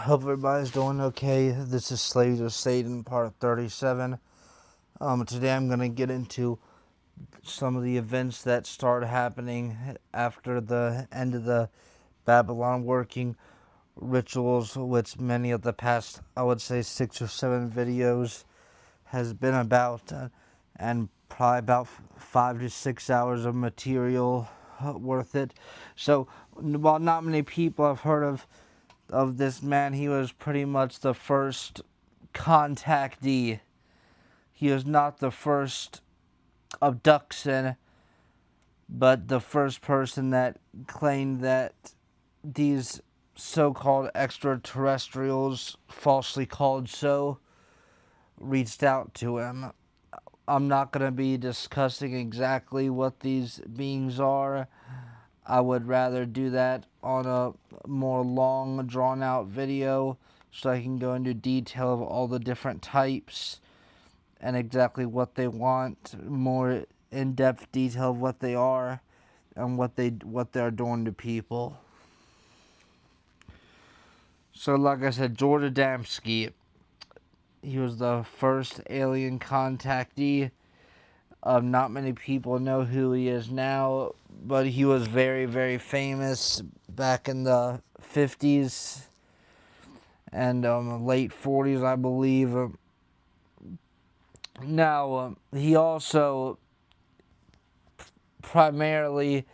Hope everybody's doing okay. This is Slaves of Satan, part 37. Today I'm going to get into some of the events that started happening after the end of the Babylon working rituals, which many of the past, I would say, 6 or 7 videos has been about, and probably about 5 to 6 hours of material worth it. So, while not many people have heard of this man, he was pretty much the first contactee. He was not the first abduction, but the first person that claimed that these so-called extraterrestrials, falsely called so, reached out to him. I'm not going to be discussing exactly what these beings are. I would rather do that on a more long, drawn-out video so I can go into detail of all the different types and exactly what they want, more in-depth detail of what they are and what they're doing to people. So, like I said, George Adamski, he was the first alien contactee. Not many people know who he is now, but he was very, very famous back in the 50s and late 40s, I believe. Now, he also primarily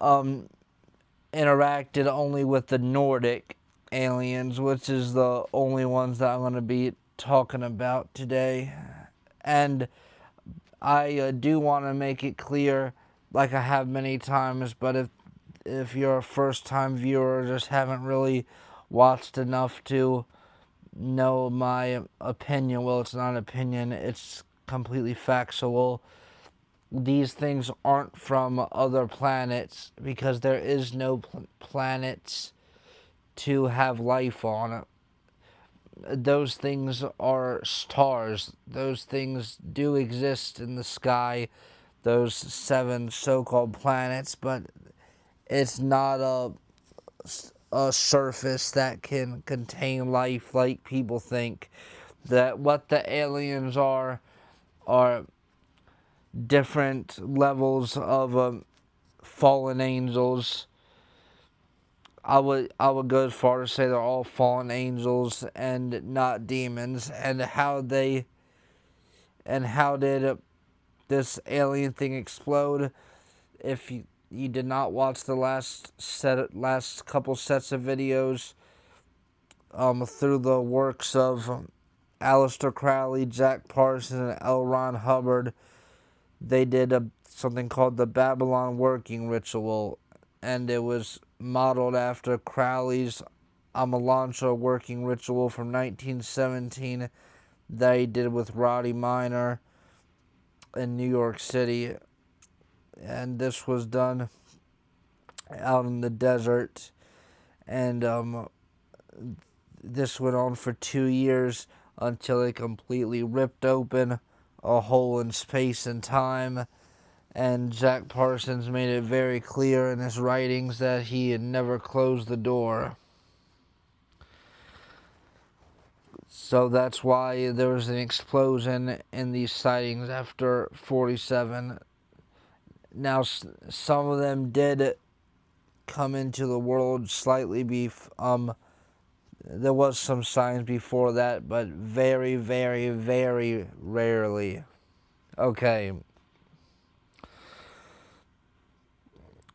interacted only with the Nordic aliens, which is the only ones that I'm going to be talking about today. And I do want to make it clear, like I have many times, but if you're a first-time viewer or just haven't really watched enough to know my opinion, well, it's not an opinion, it's completely factual. These things aren't from other planets because there is no planets to have life on. Those things are stars. Those things do exist in the sky, those 7 so-called planets, but it's not a surface that can contain life like people think. That what the aliens are different levels of fallen angels. I would go as far as say they're all fallen angels and not demons. And how did this alien thing explode? If you did not watch the last couple sets of videos through the works of Aleister Crowley, Jack Parsons, and L. Ron Hubbard, they did something called the Babylon working ritual, and it was modeled after Crowley's Amalantra working ritual from 1917 that he did with Roddy Minor in New York City. And this was done out in the desert, and this went on for 2 years until it completely ripped open a hole in space and time. And Jack Parsons made it very clear in his writings that he had never closed the door. So that's why there was an explosion in these sightings after 47. Now, some of them did come into the world slightly there was some signs before that, but very, very, very rarely. Okay.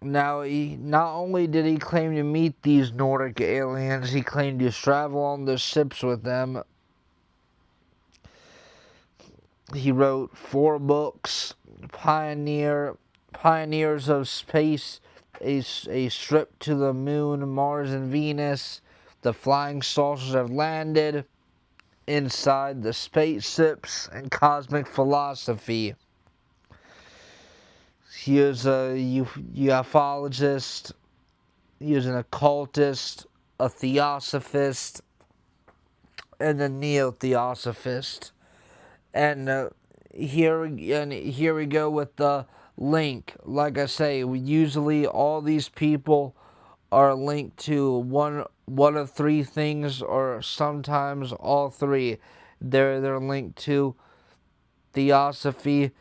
Now, not only did he claim to meet these Nordic aliens, he claimed to travel on the ships with them. He wrote 4 books: Pioneers of Space, a Trip to the Moon, Mars, and Venus, The Flying Saucers Have Landed, Inside the Spaceships, and Cosmic Philosophy. He is a ufologist, he is an occultist, a theosophist, and a neo-theosophist. And here we go with the link. Like I say, usually all these people are linked to one of three things, or sometimes all three. They're linked to Theosophy,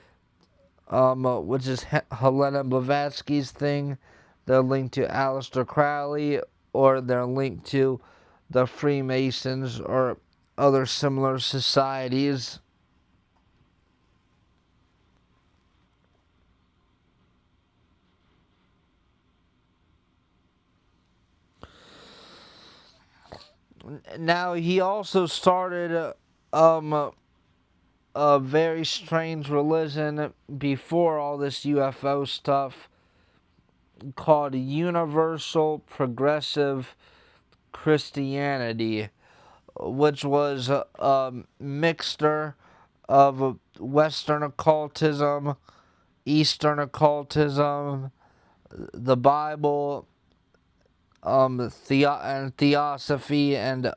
which is Helena Blavatsky's thing. They're linked to Aleister Crowley, or they're linked to the Freemasons or other similar societies. Now, he also started a very strange religion before all this UFO stuff called Universal Progressive Christianity, which was a mixture of Western occultism, Eastern occultism, the Bible, and Theosophy, and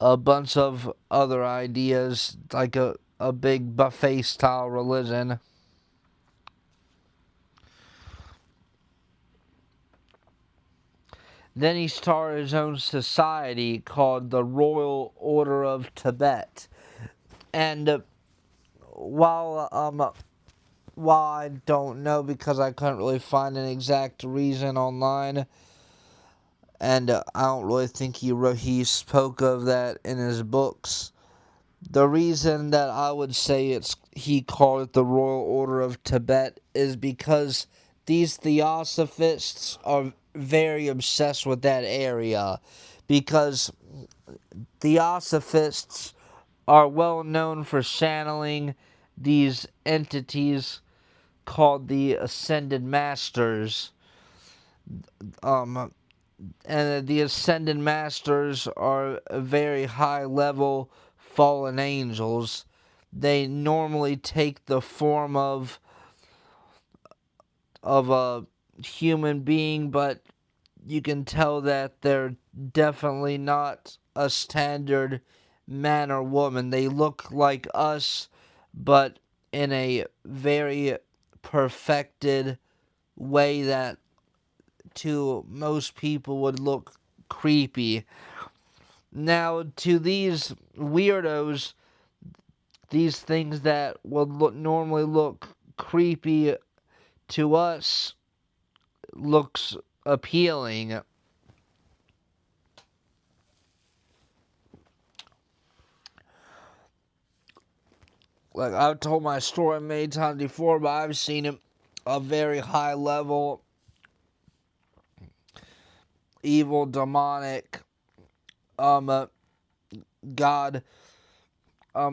a bunch of other ideas, like a big buffet style religion. Then he started his own society called the Royal Order of Tibet. And while I don't know, because I couldn't really find an exact reason online, and I don't really think he spoke of that in his books. The reason that I would say he called it the Royal Order of Tibet is because these theosophists are very obsessed with that area, because theosophists are well known for channeling these entities called the Ascended Masters. And the Ascended Masters are very high level fallen angels. They normally take the form of a human being, but you can tell that they're definitely not a standard man or woman. They look like us, but in a very perfected way that to most people would look creepy. Now, to these weirdos, these things that would normally look creepy to us looks appealing. Like, I've told my story many times before, but I've seen it a very high level, evil, demonic, god,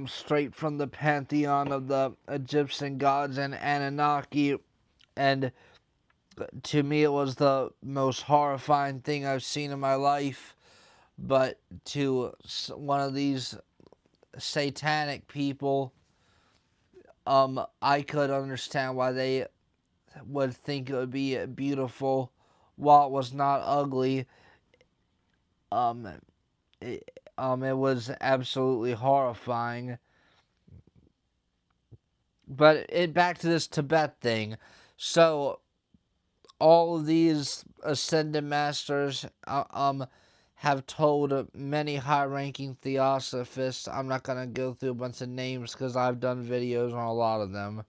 straight from the pantheon of the Egyptian gods and Anunnaki, and to me it was the most horrifying thing I've seen in my life. But to one of these satanic people, I could understand why they would think it would be beautiful while it was not ugly. It was absolutely horrifying. But back to this Tibet thing. So all of these Ascended Masters have told many high-ranking theosophists. I'm not gonna go through a bunch of names because I've done videos on a lot of them,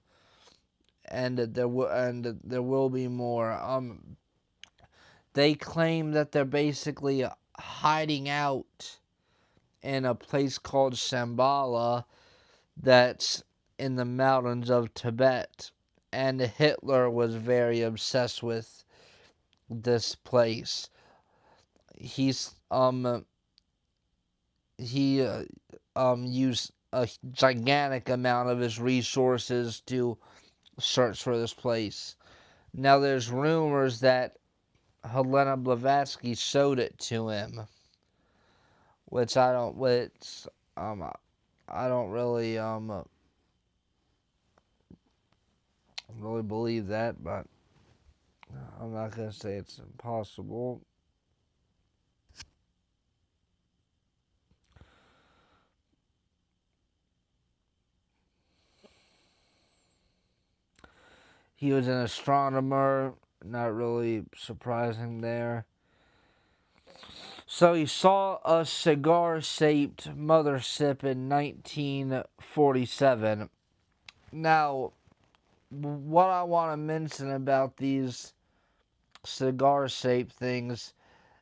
and there will be more. They claim that they're basically hiding out in a place called Shambhala that's in the mountains of Tibet, and Hitler was very obsessed with this place. He used a gigantic amount of his resources to search for this place. Now there's rumors that Helena Blavatsky showed it to him, which I don't really believe that, but I'm not gonna say it's impossible. He was an astronomer not really surprising there. So he saw a cigar-shaped mothership in 1947. Now, what I want to mention about these cigar-shaped things,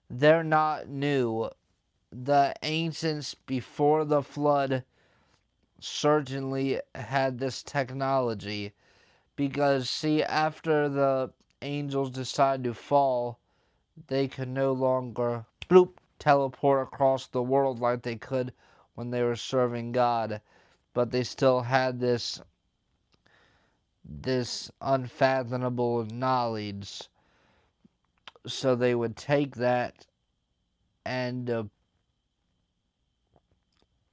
they're not new. The ancients before the flood certainly had this technology. Because, see, after the angels decided to fall, they could no longer bloop teleport across the world like they could when they were serving God. But they still had this unfathomable knowledge. So they would take that and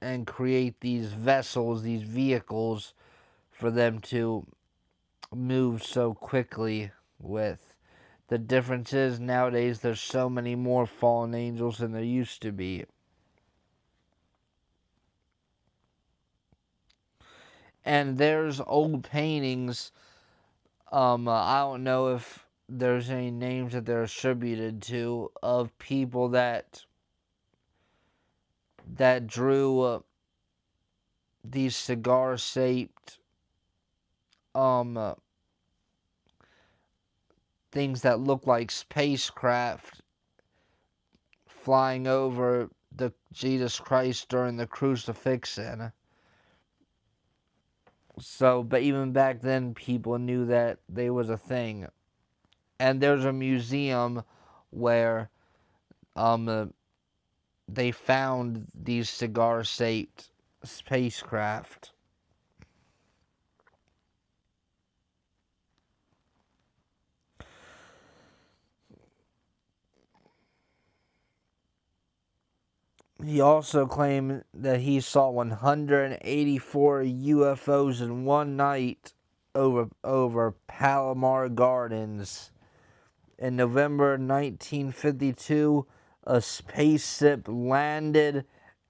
and create these vessels, these vehicles for them to move so quickly with. The difference is nowadays there's so many more fallen angels than there used to be. And there's old paintings. I don't know if there's any names that they're attributed to of people that drew these cigar-shaped uh, things that look like spacecraft flying over the Jesus Christ during the crucifixion. So, but even back then, people knew that they was a thing. And there's a museum where they found these cigar-shaped spacecraft. He also claimed that he saw 184 UFOs in one night over Palomar Gardens. In November 1952, a spaceship landed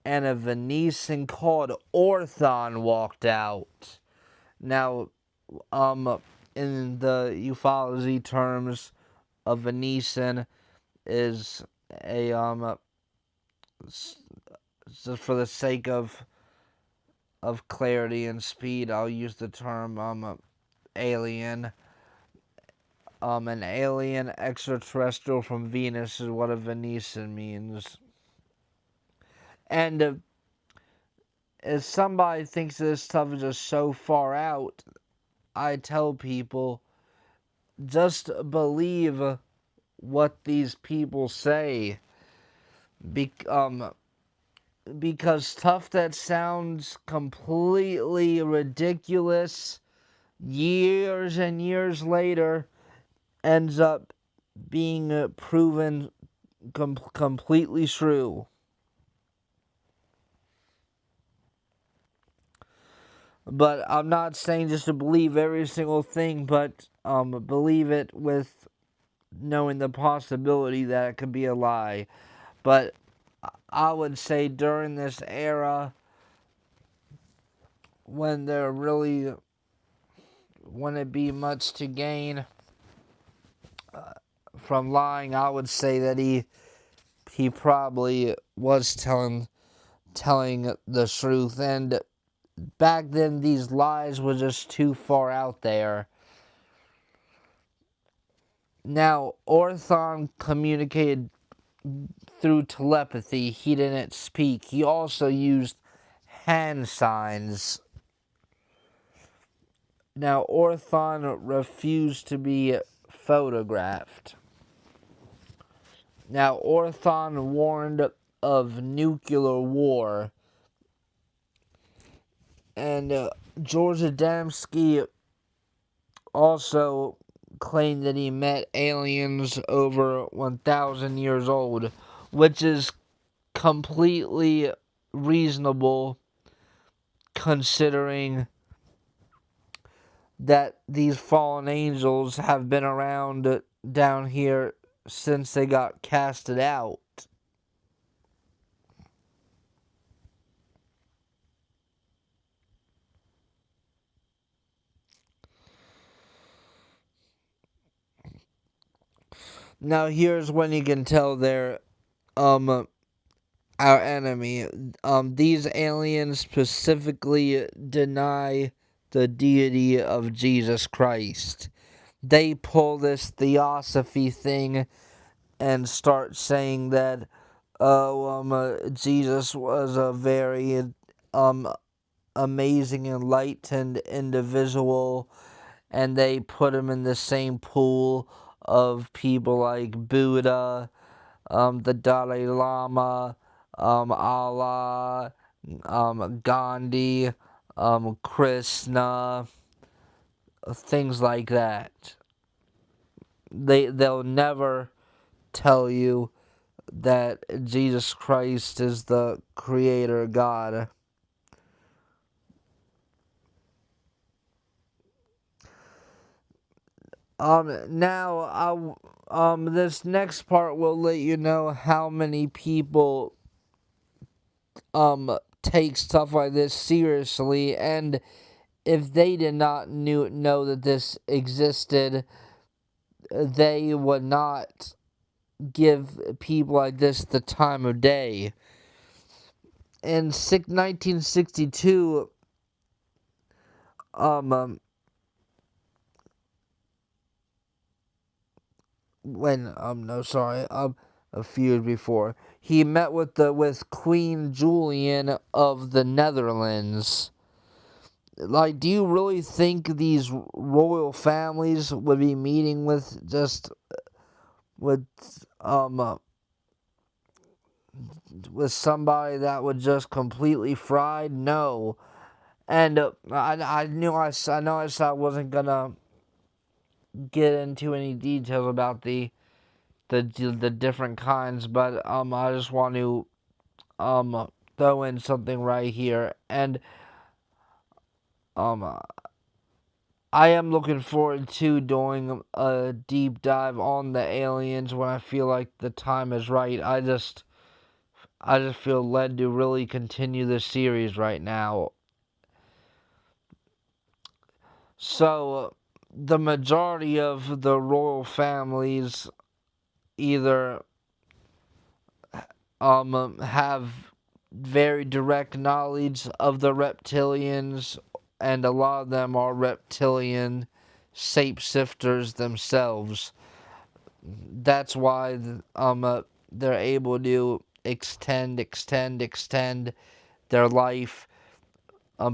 and a Venetian called Orthon walked out. Now, in the ufology terms, a Venetian is a just for the sake of clarity and speed, I'll use the term alien. An alien extraterrestrial from Venus is what a Venetian means. And if somebody thinks this stuff is just so far out, I tell people, just believe what these people say. Because stuff that sounds completely ridiculous years and years later ends up being proven completely true. But I'm not saying just to believe every single thing, but believe it with knowing the possibility that it could be a lie. But I would say during this era, when there really wouldn't be much to gain from lying, I would say that he probably was telling the truth. And back then, these lies were just too far out there. Now, Orthon communicated through telepathy. He didn't speak. He also used hand signs. Now, Orthon refused to be photographed. Now, Orthon warned of nuclear war. And George Adamski also claimed that he met aliens over 1,000 years old, which is completely reasonable considering that these fallen angels have been around down here since they got casted out. Now here's when you can tell they're our enemy. These aliens specifically deny the deity of Jesus Christ. They pull this theosophy thing and start saying that Jesus was a very um amazing, enlightened individual, and they put him in the same pool of people like Buddha, the Dalai Lama, Allah, Gandhi, Krishna, things like that. They'll never tell you that Jesus Christ is the creator God. Now, this next part will let you know how many people take stuff like this seriously, and if they did not know that this existed, they would not give people like this the time of day. In 1962, when no sorry a few years before, he met with Queen Julian of the Netherlands. Like, do you really think these royal families would be meeting with um uh, with somebody that would just completely fried? No. And I know I said I wasn't gonna get into any details about the different kinds, but I just want to throw in something right here, and um I am looking forward to doing a deep dive on the aliens when I feel like the time is right. I just feel led to really continue this series right now. So the majority of the royal families either have very direct knowledge of the reptilians, and a lot of them are reptilian shapeshifters themselves. That's why they're able to extend their life,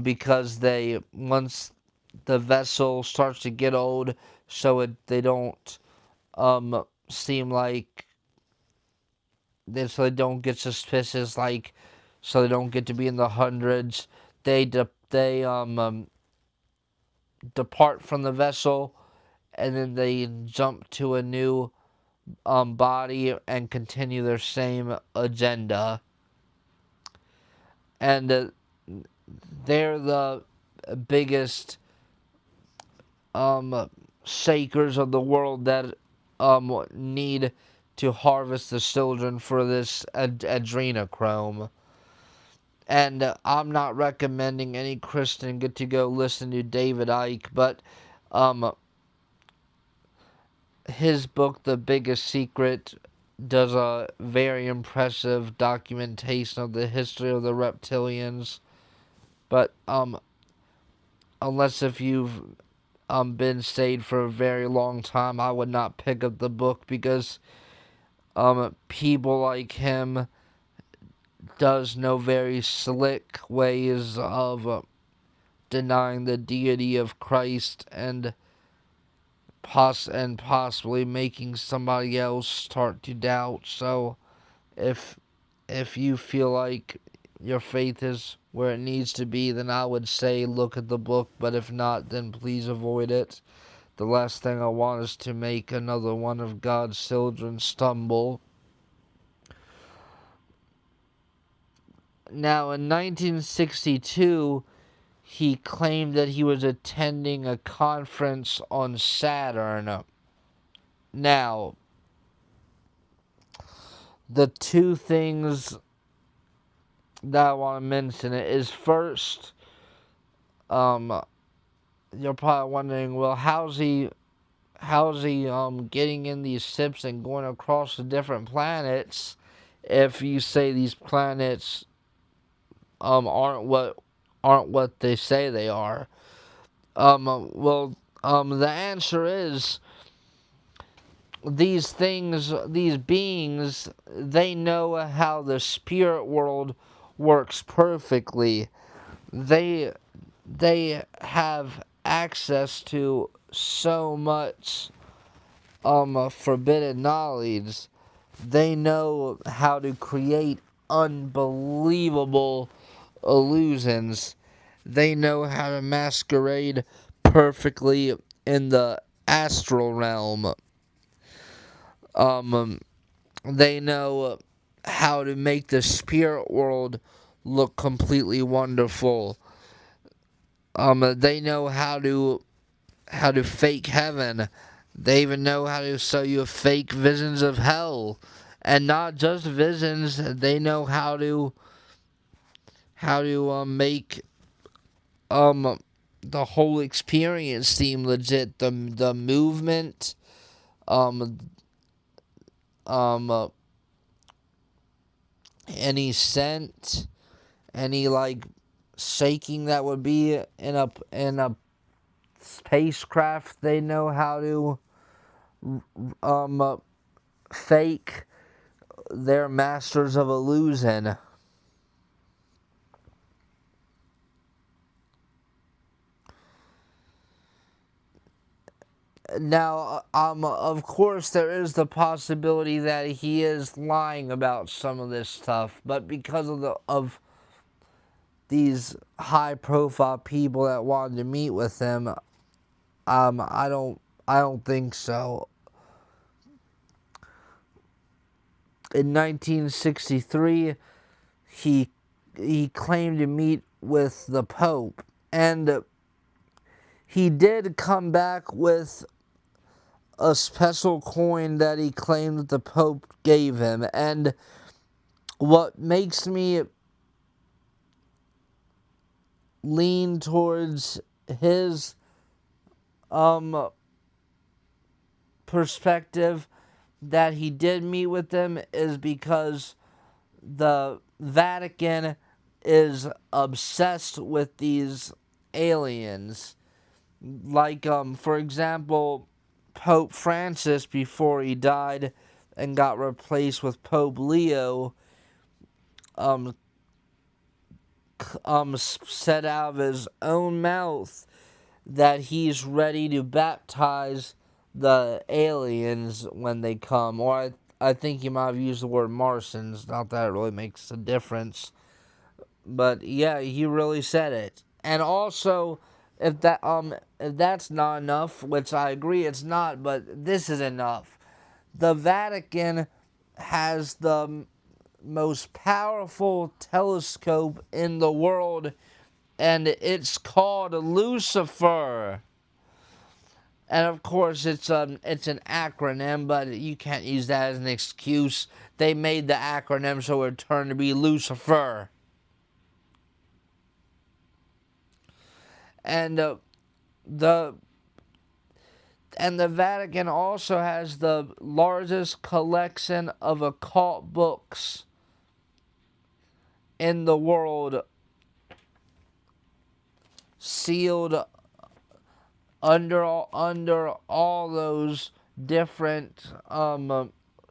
because they once the vessel starts to get old, they don't seem like so they don't get suspicious, like so they don't get to be in the hundreds. They depart from the vessel, and then they jump to a new body and continue their same agenda. And they're the biggest shakers of the world that need to harvest the children for this adrenochrome. And I'm not recommending any Christian get to go listen to David Icke, but his book, The Biggest Secret, does a very impressive documentation of the history of the reptilians. But unless if you've been saved for a very long time, I would not pick up the book, because people like him does know very slick ways of denying the deity of Christ, and possibly making somebody else start to doubt. So if you feel like your faith is where it needs to be, then I would say look at the book, but if not, then please avoid it. The last thing I want is to make another one of God's children stumble. Now, in 1962, he claimed that he was attending a conference on Saturn. Now, the two things that I want to mention is first, you're probably wondering, well, how's he how's he getting in these ships and going across the different planets if you say these planets aren't what they say they are? Well, the answer is these beings, they know how the spirit world works perfectly. They they have access to so much forbidden knowledge. They know how to create unbelievable illusions. They know how to masquerade perfectly in the astral realm. Um, they know how to make the spirit world look completely wonderful. They know how to fake heaven. They even know how to show you fake visions of hell, and not just visions. They know how to make um the whole experience seem legit. The movement, um um uh, any scent, any like shaking that would be in a spacecraft. They know how to um fake. They're masters of illusion. Now, of course, there is the possibility that he is lying about some of this stuff, but because of these high-profile people that wanted to meet with him, I don't think so. In 1963, he he claimed to meet with the Pope, and he did come back with a special coin that he claimed that the Pope gave him. And what makes me lean towards his um perspective that he did meet with them is because the Vatican is obsessed with these aliens. Like for example, Pope Francis, before he died and got replaced with Pope Leo, um said out of his own mouth that he's ready to baptize the aliens when they come. Or I think he might have used the word Martians. Not that it really makes a difference. But yeah, he really said it. And also, if that's not enough, which I agree it's not, but this is enough. The Vatican has the most powerful telescope in the world, and it's called Lucifer. And of course, it's an acronym, but you can't use that as an excuse. They made the acronym so it turned to be Lucifer. And the the Vatican also has the largest collection of occult books in the world, sealed under all those different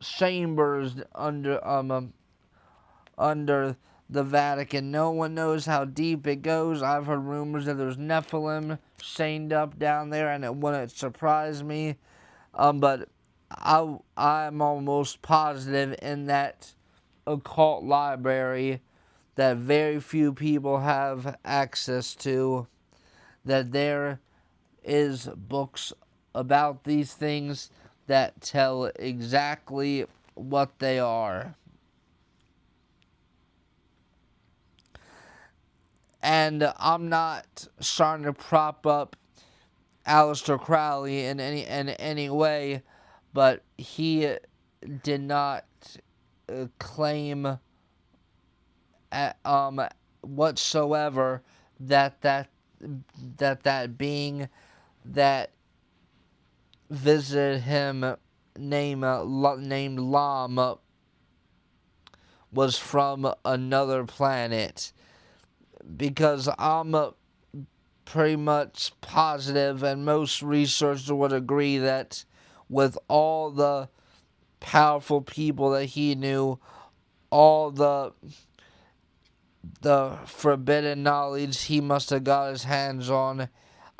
chambers under the Vatican. No one knows how deep it goes. I've heard rumors that there's Nephilim chained up down there, and it wouldn't surprise me. But I'm almost positive in that occult library that very few people have access to, that there is books about these things that tell exactly what they are. And I'm not trying to prop up Aleister Crowley in any way, but he did not claim whatsoever that being that visited him named Lam was from another planet, because I'm pretty much positive, and most researchers would agree, that with all the powerful people that he knew, all the forbidden knowledge he must have got his hands on,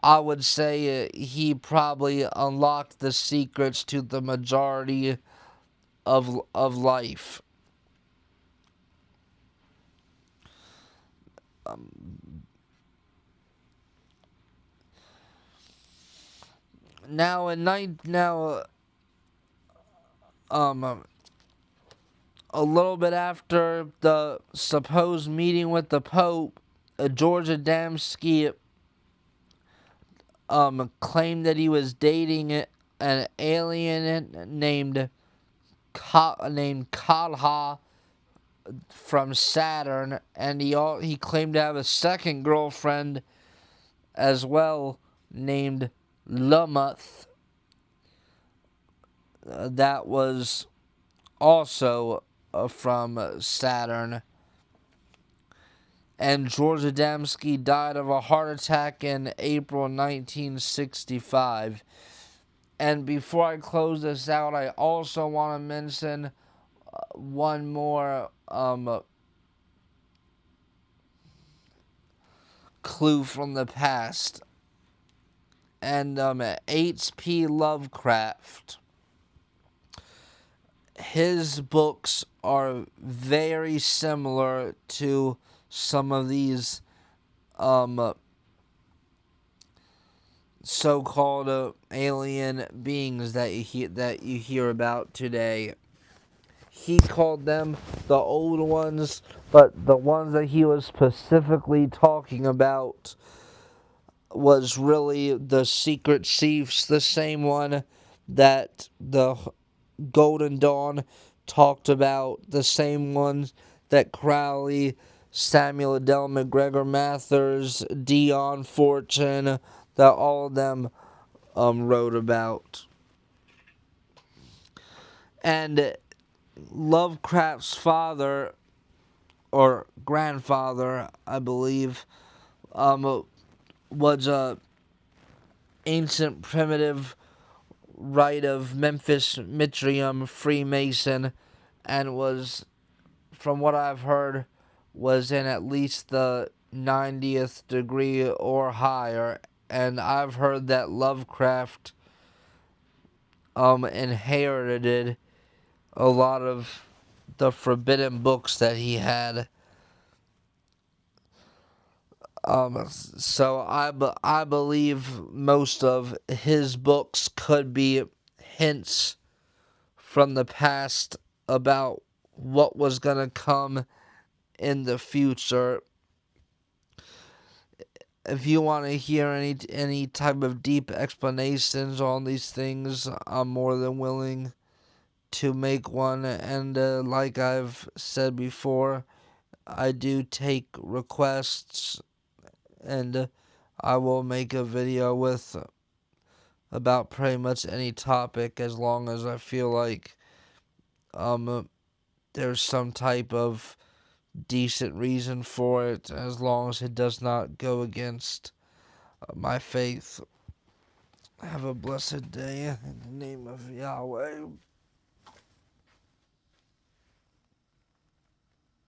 I would say he probably unlocked the secrets to the majority of life. Now in night now a little bit after the supposed meeting with the Pope, George Adamski claimed that he was dating an alien named Kalha from Saturn, and he claimed to have a second girlfriend as well, named Lumuth, that was also from Saturn. And George Adamski died of a heart attack in April 1965. And before I close this out, I also want to mention one more clue from the past. And H.P. Lovecraft. His books are very similar to some of these so-called alien beings that you hear about today. He called them the old ones, but the ones that he was specifically talking about was really the secret chiefs, the same one that the Golden Dawn talked about, the same ones that Crowley, Samuel Adele McGregor Mathers, Dion Fortune, that all of them wrote about. And Lovecraft's father, or grandfather, I believe, was a ancient primitive rite of Memphis Mitrium Freemason, and was, from what I've heard, was in at least the 90th degree or higher. And I've heard that Lovecraft inherited a lot of the forbidden books that he had. So I believe most of his books could be hints from the past about what was going to come in the future. If you want to hear any type of deep explanations on these things, I'm more than willing to make one. And like I've said before, I do take requests, and I will make a video with about pretty much any topic, as long as I feel like there's some type of decent reason for it, as long as it does not go against my faith. Have a blessed day in the name of Yahweh.